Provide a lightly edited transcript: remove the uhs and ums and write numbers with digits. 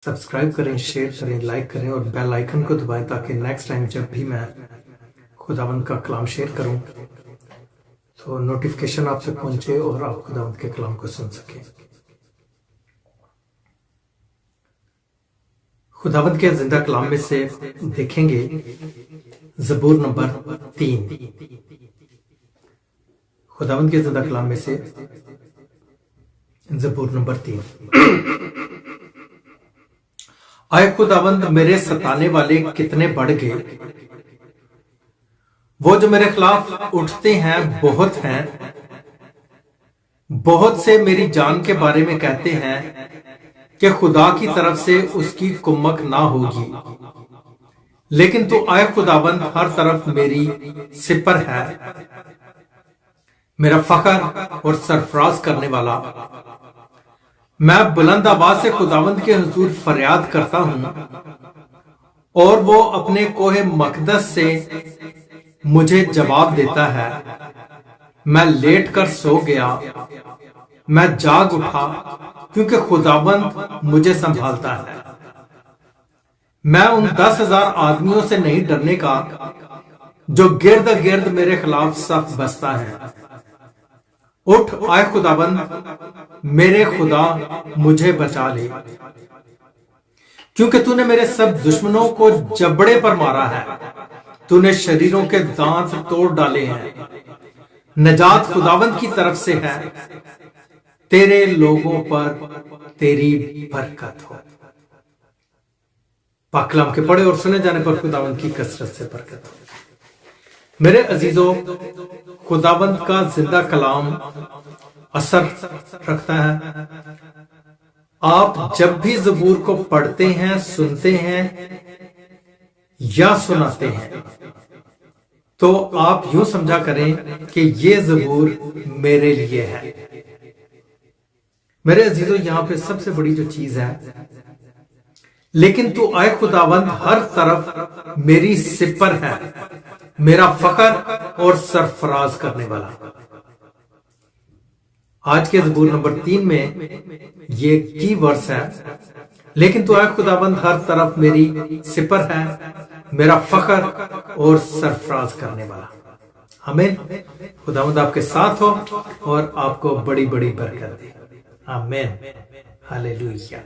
Subscribe करें, share करें, like करें और बेल आइकन को दबाएं ताकि नेक्स्ट टाइम जब भी मैं खुदावंद का कलाम शेयर करूं तो नोटिफिकेशन आप तक पहुंचे और आप खुदावंद के कलाम को सुन सकें। खुदावंद के जिंदा कलाम में से देखेंगे ज़बूर नंबर 3। खुदावंद के जिंदा कलाम में से ज़बूर नंबर 3। आए खुदावंद, मेरे सताने वाले कितने बढ़ गए, वो जो मेरे खिलाफ उठते हैं बहुत हैं। बहुत से मेरी जान के बारे में कहते हैं कि खुदा की तरफ से उसकी कुम्मक ना होगी, लेकिन तू आए खुदावंद हर तरफ मेरी सिपर है, मेरा फखर और सरफराज करने वाला। मैं बुलंद आवाज से खुदावंद के हुजूर फरियाद करता हूं और वो अपने कोहे मकदस से मुझे जवाब देता है। मैं लेट कर सो गया, मैं जाग उठा क्योंकि खुदावंद मुझे संभालता है। मैं उन 10,000 आदमियों से नहीं डरने का जो गिर्द गिर्द मेरे खिलाफ सफ बसता है। उठ आए खुदाबंद, मेरे खुदा मुझे बचा ले, क्योंकि तूने मेरे सब दुश्मनों को जबड़े पर मारा है। तूने शरीरों के दांत तोड़ डाले हैं। नजात खुदावंद की तरफ से है, तेरे लोगों पर तेरी बरकत हो। पाक कलाम के पढ़े और सुने जाने पर खुदावंद की कसरत से बरकत हो। मेरे अजीजों, खुदावंद का जिंदा कलाम असर रखता है। आप जब भी ज़बूर को पढ़ते हैं, सुनते हैं या सुनाते हैं, तो आप यूं समझा करें कि ये ज़बूर मेरे लिए है। मेरे अजीजों, यहां पे सबसे बड़ी जो चीज है, लेकिन तू आए खुदावंद हर तरफ मेरी सिपर है, मेरा फखर और सरफराज करने वाला। आज के ज़बूर नंबर 3 में ये की वर्स है, लेकिन तू आए खुदावंद हर तरफ मेरी सिपर है, मेरा फखर और सरफराज करने वाला। आमीन। खुदावंद आपके साथ हो और आपको बड़ी बड़ी बरकत दे। आमीन। हालेलुया।